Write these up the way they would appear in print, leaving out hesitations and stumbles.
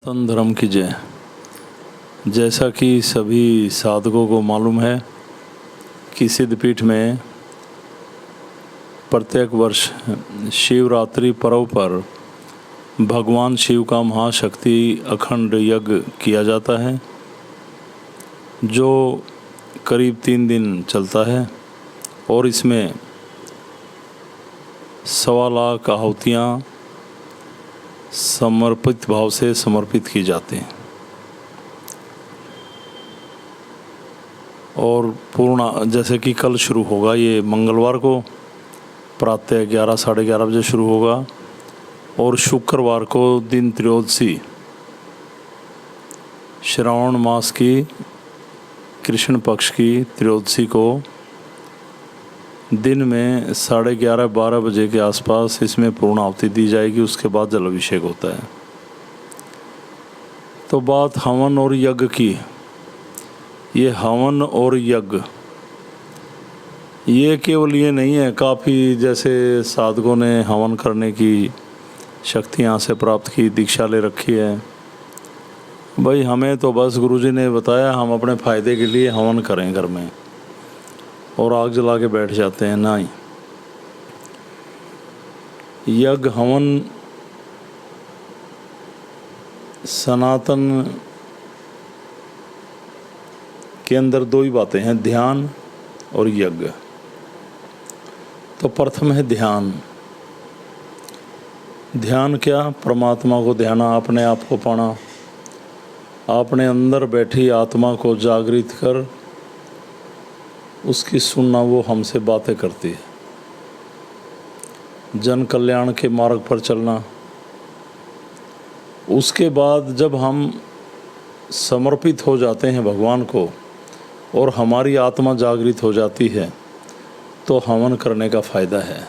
सनातन धर्म की जय। जैसा कि सभी साधकों को मालूम है कि सिद्धपीठ में प्रत्येक वर्ष शिवरात्रि पर्व पर भगवान शिव का महाशक्ति अखंड यज्ञ किया जाता है, जो करीब 3 दिन चलता है और इसमें 1.25 लाख आहुतियाँ समर्पित भाव से समर्पित की जाती हैं और पूर्ण जैसे कि कल शुरू होगा, ये मंगलवार को प्रातः 11 साढ़े 11 बजे शुरू होगा और शुक्रवार को दिन त्रयोदशी श्रावण मास की कृष्ण पक्ष की त्रयोदशी को दिन में 11:30-12 बजे के आसपास इसमें पूर्ण आहुति दी जाएगी। उसके बाद जल अभिषेक होता है। तो बात हवन और यज्ञ की, ये हवन और यज्ञ ये केवल ये नहीं है, काफ़ी जैसे साधकों ने हवन करने की शक्ति यहाँ से प्राप्त की, दीक्षा ले रखी है। भाई हमें तो बस गुरुजी ने बताया हम अपने फ़ायदे के लिए हवन करें घर में और आग जला के बैठ जाते हैं। नहीं, यज्ञ हवन सनातन के अंदर 2 ही बातें हैं, ध्यान और यज्ञ। तो प्रथम है ध्यान। ध्यान क्या? परमात्मा को ध्याना, अपने आप को पाना, अपने अंदर बैठी आत्मा को जागृत कर उसकी सुनना, वो हमसे बातें करती है। जन कल्याण के मार्ग पर चलना। उसके बाद जब हम समर्पित हो जाते हैं भगवान को और हमारी आत्मा जागृत हो जाती है, तो हवन करने का फ़ायदा है,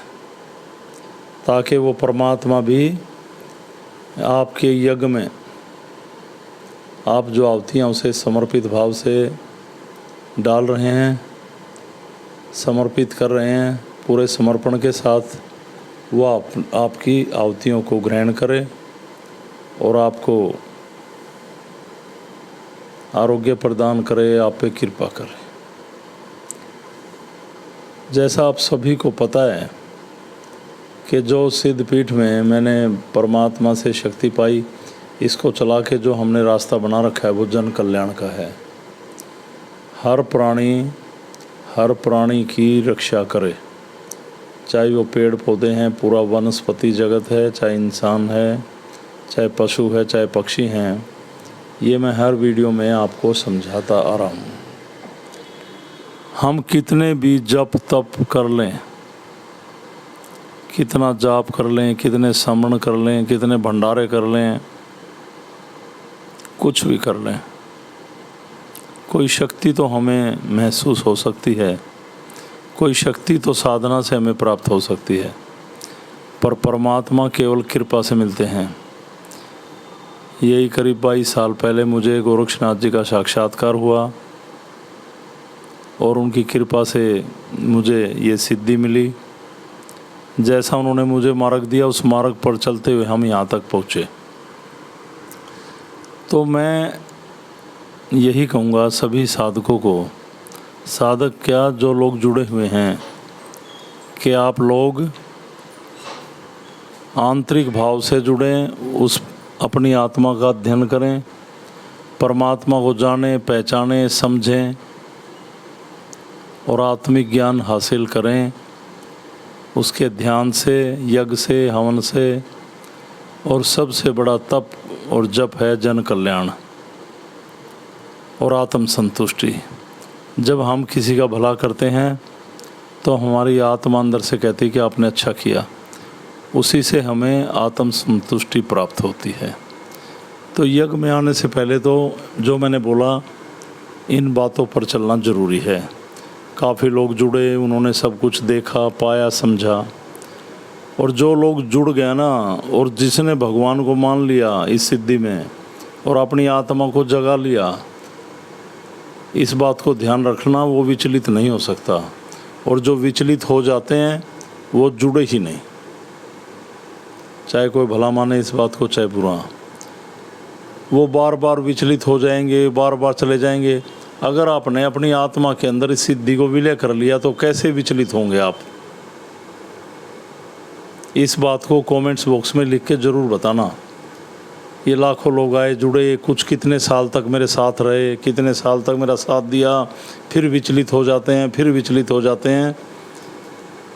ताकि वो परमात्मा भी आपके यज्ञ में आप जो आहुतियाँ उसे समर्पित भाव से डाल रहे हैं, समर्पित कर रहे हैं, पूरे समर्पण के साथ वो आपकी आहुतियों को ग्रहण करे और आपको आरोग्य प्रदान करे, आप पे कृपा करे। जैसा आप सभी को पता है कि जो सिद्धपीठ में मैंने परमात्मा से शक्ति पाई, इसको चला के जो हमने रास्ता बना रखा है वो जन कल्याण का है। हर प्राणी की रक्षा करे, चाहे वो पेड़ पौधे हैं, पूरा वनस्पति जगत है, चाहे इंसान है, चाहे पशु है, चाहे पक्षी हैं। ये मैं हर वीडियो में आपको समझाता आ रहा हूँ। हम कितने भी जप तप कर लें, कितना जाप कर लें, कितने समरण कर लें, कितने भंडारे कर लें, कुछ भी कर लें, कोई शक्ति तो हमें महसूस हो सकती है, कोई शक्ति तो साधना से हमें प्राप्त हो सकती है, पर परमात्मा केवल कृपा से मिलते हैं। यही करीब 22 साल पहले मुझे गोरक्षनाथ जी का साक्षात्कार हुआ और उनकी कृपा से मुझे ये सिद्धि मिली। जैसा उन्होंने मुझे मार्ग दिया, उस मार्ग पर चलते हुए हम यहाँ तक पहुँचे। तो मैं यही कहूँगा सभी साधकों को, साधक क्या, जो लोग जुड़े हुए हैं, कि आप लोग आंतरिक भाव से जुड़ें, उस अपनी आत्मा का अध्ययन करें, परमात्मा को जानें, पहचानें, समझें और आत्मिक ज्ञान हासिल करें। उसके ध्यान से, यज्ञ से, हवन से, और सबसे बड़ा तप और जप है जन कल्याण और आत्म संतुष्टि। जब हम किसी का भला करते हैं तो हमारी आत्मा अंदर से कहती है कि आपने अच्छा किया, उसी से हमें आत्म संतुष्टि प्राप्त होती है। तो यज्ञ में आने से पहले तो जो मैंने बोला, इन बातों पर चलना ज़रूरी है। काफ़ी लोग जुड़े, उन्होंने सब कुछ देखा, पाया, समझा, और जो लोग जुड़ गया ना, और जिसने भगवान को मान लिया इस सिद्धि में और अपनी आत्मा को जगा लिया, इस बात को ध्यान रखना, वो विचलित नहीं हो सकता। और जो विचलित हो जाते हैं वो जुड़े ही नहीं, चाहे कोई भला माने इस बात को, चाहे बुरा। वो बार बार विचलित हो जाएंगे, बार बार चले जाएंगे। अगर आपने अपनी आत्मा के अंदर इस सिद्धि को विलय कर लिया तो कैसे विचलित होंगे आप? इस बात को कमेंट्स बॉक्स में लिख के ज़रूर बताना। ये लाखों लोग आए, जुड़े, कुछ कितने साल तक मेरे साथ रहे, कितने साल तक मेरा साथ दिया, फिर विचलित हो जाते हैं, फिर विचलित हो जाते हैं।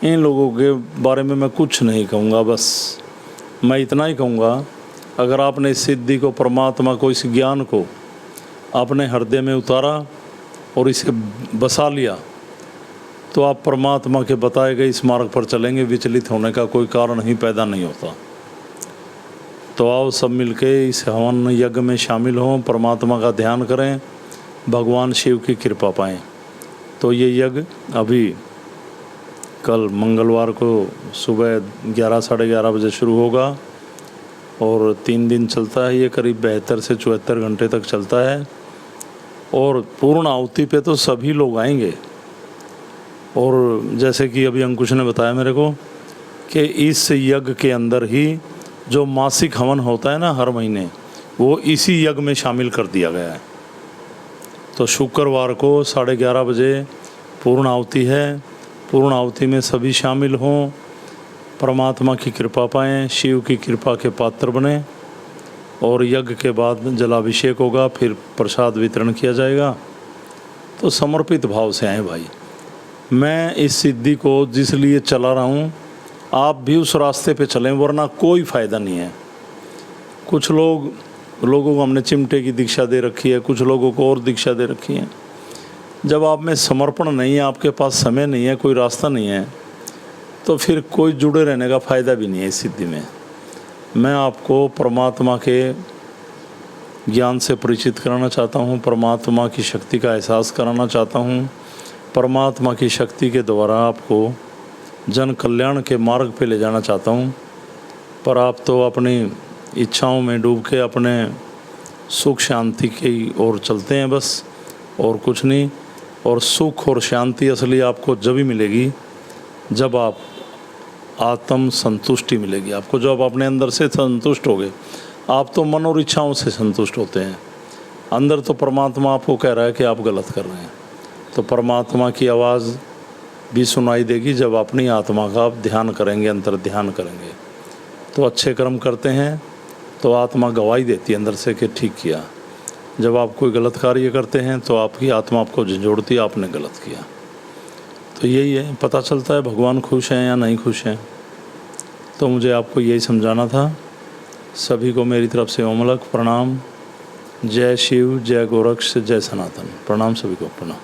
इन लोगों के बारे में मैं कुछ नहीं कहूँगा, बस मैं इतना ही कहूँगा, अगर आपने इस सिद्धि को, परमात्मा को, इस ज्ञान को अपने हृदय में उतारा और इसे बसा लिया तो आप परमात्मा के बताए गए इस मार्ग पर चलेंगे। विचलित होने का कोई कारण ही पैदा नहीं होता। तो आओ सब मिलके इस हवन यज्ञ में शामिल हों, परमात्मा का ध्यान करें, भगवान शिव की कृपा पाएं। तो ये यज्ञ अभी कल मंगलवार को सुबह 11 साढ़े 11 बजे शुरू होगा और 3 दिन चलता है। ये करीब 72 से 74 घंटे तक चलता है और पूर्ण आहुति पे तो सभी लोग आएंगे। और जैसे कि अभी अंकुश ने बताया मेरे को कि इस यज्ञ के अंदर ही जो मासिक हवन होता है ना हर महीने, वो इसी यज्ञ में शामिल कर दिया गया है। तो शुक्रवार को 11:30 बजे पूर्ण आहुति है। पूर्ण आहुति में सभी शामिल हों, परमात्मा की कृपा पाएँ, शिव की कृपा के पात्र बने। और यज्ञ के बाद जलाभिषेक होगा, फिर प्रसाद वितरण किया जाएगा। तो समर्पित भाव से आएँ भाई। मैं इस सिद्धि को जिस लिए चला रहा हूँ, आप भी उस रास्ते पे चलें, वरना कोई फ़ायदा नहीं है। कुछ लोगों को हमने चिमटे की दीक्षा दे रखी है, कुछ लोगों को और दीक्षा दे रखी है। जब आप में समर्पण नहीं है, आपके पास समय नहीं है, कोई रास्ता नहीं है, तो फिर कोई जुड़े रहने का फ़ायदा भी नहीं है इस सिद्धि में। मैं आपको परमात्मा के ज्ञान से परिचित कराना चाहता हूँ, परमात्मा की शक्ति का एहसास कराना चाहता हूँ। परमात्मा की शक्ति के द्वारा आपको जन कल्याण के मार्ग पे ले जाना चाहता हूँ। पर आप तो अपनी इच्छाओं में डूब के अपने सुख शांति की ओर चलते हैं बस, और कुछ नहीं। और सुख और शांति असली आपको जब ही मिलेगी जब आप आत्म संतुष्टि मिलेगी आपको, जब आप अपने अंदर से संतुष्ट होगे। आप तो मन और इच्छाओं से संतुष्ट होते हैं, अंदर तो परमात्मा आपको कह रहा है कि आप गलत कर रहे हैं। तो परमात्मा की आवाज़ भी सुनाई देगी जब अपनी आत्मा का आप ध्यान करेंगे, अंतर ध्यान करेंगे। तो अच्छे कर्म करते हैं तो आत्मा गवाही देती है अंदर से कि ठीक किया। जब आप कोई गलत कार्य करते हैं तो आपकी आत्मा आपको झंझोड़ती है, आपने गलत किया। तो यही है, पता चलता है भगवान खुश हैं या नहीं खुश हैं। तो मुझे आपको यही समझाना था। सभी को मेरी तरफ से ओमलक प्रणाम। जय शिव, जय गोरक्ष, जय सनातन। प्रणाम सभी को, प्रणाम।